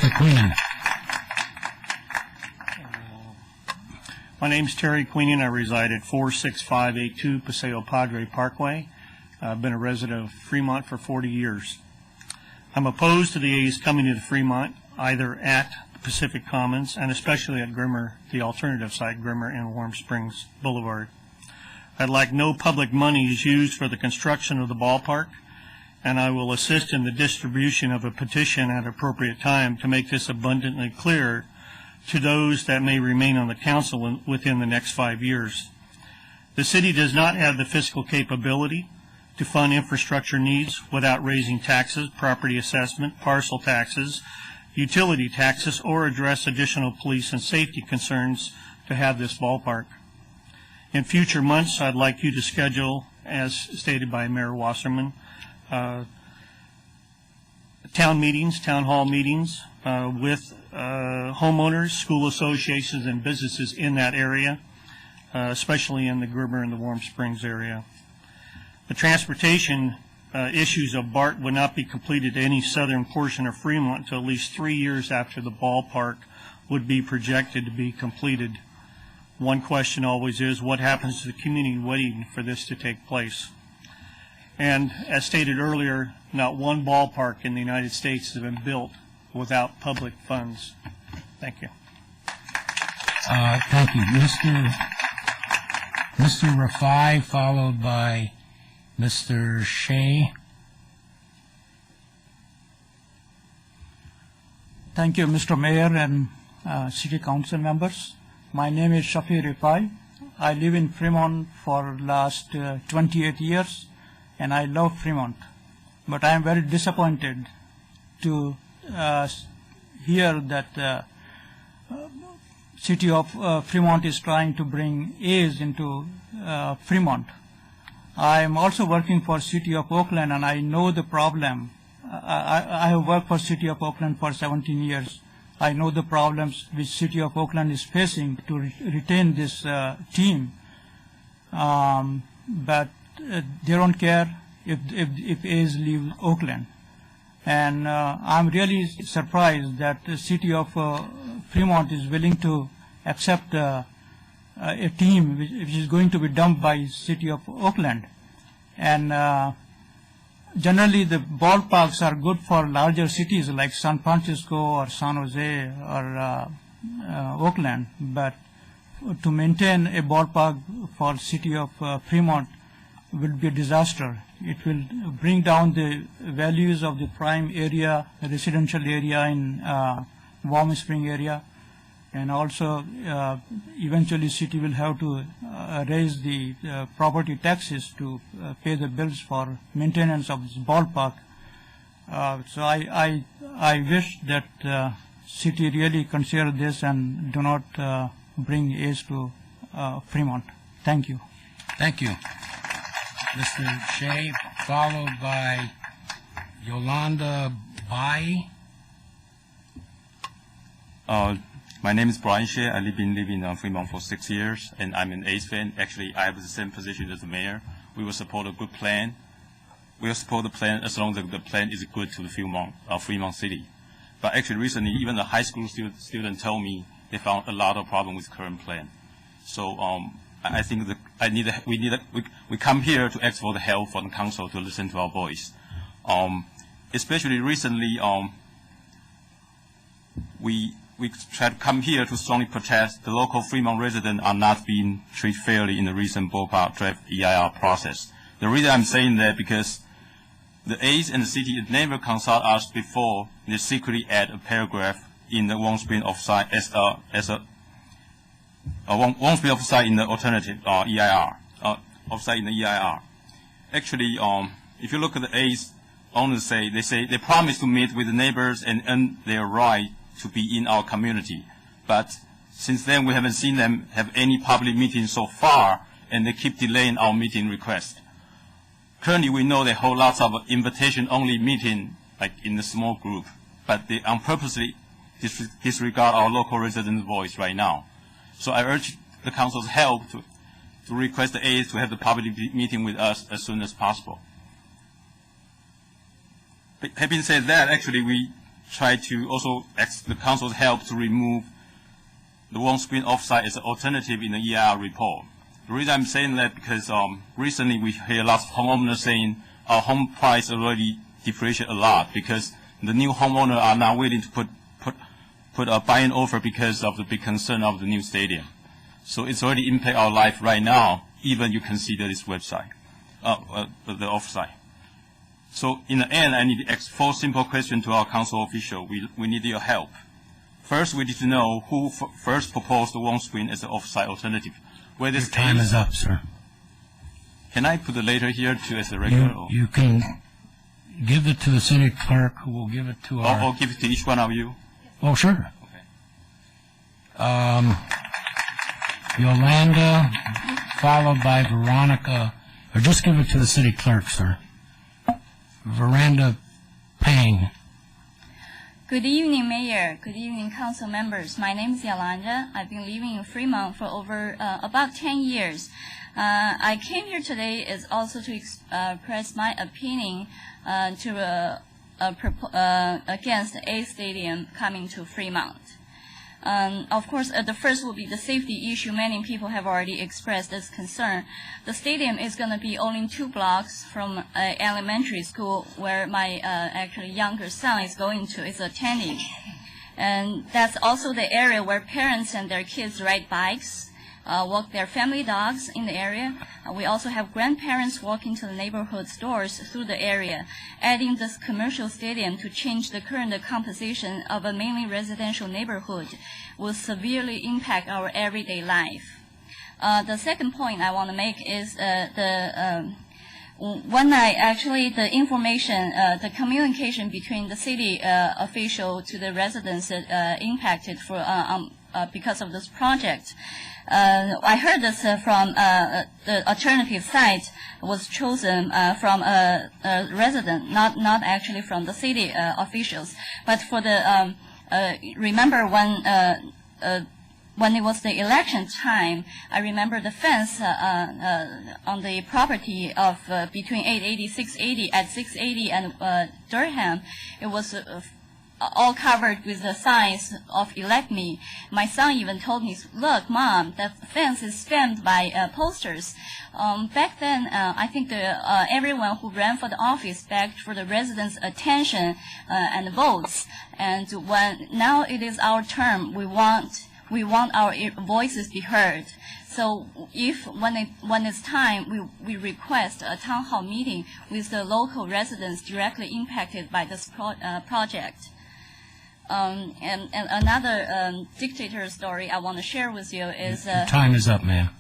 Mr. Queenan. My name's Terry Queenan. I reside at 46582 Paseo Padre Parkway. I've been a resident of Fremont for 40 years. I'm opposed to the A's coming to Fremont, either at Pacific Commons and especially at Grimmer, the alternative site, Grimmer and Warm Springs Boulevard. I'd like no public monies used for the construction of the ballpark, and I will assist in the distribution of a petition at appropriate time to make this abundantly clear to those that may remain on the council within the next 5 years. The city does not have the fiscal capability to fund infrastructure needs without raising taxes, property assessment, parcel taxes, utility taxes, or address additional police and safety concerns to have this ballpark. In future months, I'd like you to schedule, as stated by Mayor Wasserman, town meetings, town hall meetings with homeowners, school associations, and businesses in that area, especially in the Grimmer and the Warm Springs area. The transportation issues of BART would not be completed to any southern portion of Fremont until at least 3 years after the ballpark would be projected to be completed. One question always is, what happens to the community waiting for this to take place? And as stated earlier, not one ballpark in the United States has been built without public funds. Thank you. Thank you. Mr. Rafai, followed by Mr. Shea. Thank you, Mr. Mayor and City Council members. My name is Shafi Rafai. I live in Fremont for last 28 years, and I love Fremont. But I am very disappointed to hear that City of Fremont is trying to bring A's into Fremont. I am also working for City of Oakland, and I know the problem. I have worked for City of Oakland for 17 years. I know the problems which City of Oakland is facing to retain this team, but they don't care if A's leave Oakland. And I'm really surprised that the City of Fremont is willing to accept a team which is going to be dumped by City of Oakland. And generally the ballparks are good for larger cities like San Francisco or San Jose or Oakland, but to maintain a ballpark for City of Fremont will be a disaster. It will bring down the values of the prime area, residential area in Warm Spring area, and also eventually city will have to raise the property taxes to pay the bills for maintenance of this ballpark. So I wish that city really consider this and do not bring A's to Fremont. Thank you. Thank you. Mr. Shea, followed by Yolanda Bai. My name is Brian Shea. I've been living in Fremont for 6 years, and I'm an A's fan. Actually, I have the same position as the mayor. We will support a good plan. We will support the plan as long as the plan is good to the Fremont City. But actually, recently, even the high school student told me they found a lot of problems with current plan. So I think that we come here to ask for the help from the council to listen to our voice. Especially recently, we try to come here to strongly protest the local Fremont residents are not being treated fairly in the recent ballpark draft EIR process. The reason I'm saying that because the A's and the city never consult us before they secretly add a paragraph in the Warm Spring offsite as a Warm Spring offsite in the alternative EIR, offsite in the EIR. Actually, if you look at the A's owners they promise to meet with the neighbors and earn their right to be in our community. But since then, we haven't seen them have any public meetings so far, and they keep delaying our meeting request. Currently, we know they hold lots of invitation-only meeting, like in a small group, but they purposely disregard our local residents' voice right now. So I urge the council's help to request the A's to have the public meeting with us as soon as possible. But having said that, actually, we try to also ask the council's help to remove the one-screen offsite as an alternative in the EIR report. The reason I'm saying that because recently we hear lots of homeowners saying our home price already depreciated a lot because the new homeowners are not willing to put a buy-in offer because of the big concern of the new stadium. So it's already impact our life right now, even you consider this website, the offsite. So in the end, I need to ask 4 simple questions to our council official. We need your help. First, we need to know who first proposed the one screen as an offsite alternative. Where this Your time is up, sir. Can I put the letter here to as a regular? You can give it to the city clerk, who will give it to our... Or give it to each one of you? Oh, sure. Okay. Yolanda, followed by Veronica, or just give it to the city clerk, sir. Veranda Payne. Good evening, Mayor. Good evening, council members. My name is Yolanda. I've been living in Fremont for over about 10 years. I came here today is also to express my opinion against A Stadium coming to Fremont. Of course, the first will be the safety issue. Many people have already expressed this concern. The stadium is going to be only 2 blocks from elementary school where my actually younger son is going to, is attending. And that's also the area where parents and their kids ride bikes, walk their family dogs in the area. We also have grandparents walking to the neighborhood stores through the area. Adding this commercial stadium to change the current composition of a mainly residential neighborhood will severely impact our everyday life. The second point I want to make is one night, actually, the information, the communication between the city official to the residents impacted because of this project. I heard this from the alternative site was chosen from a resident, not actually from the city officials. But for the remember when it was the election time, I remember the fence on the property of between 880, 680 at 680 and Durham, it was all covered with the signs of elect me. My son even told me, look, Mom, the fence is spammed by posters. Back then, I think everyone who ran for the office begged for the residents' attention and votes. And now it is our term, we want our voices be heard. So when it's time, we request a town hall meeting with the local residents directly impacted by this project. And another dictator story I want to share with you is... Time is up, ma'am.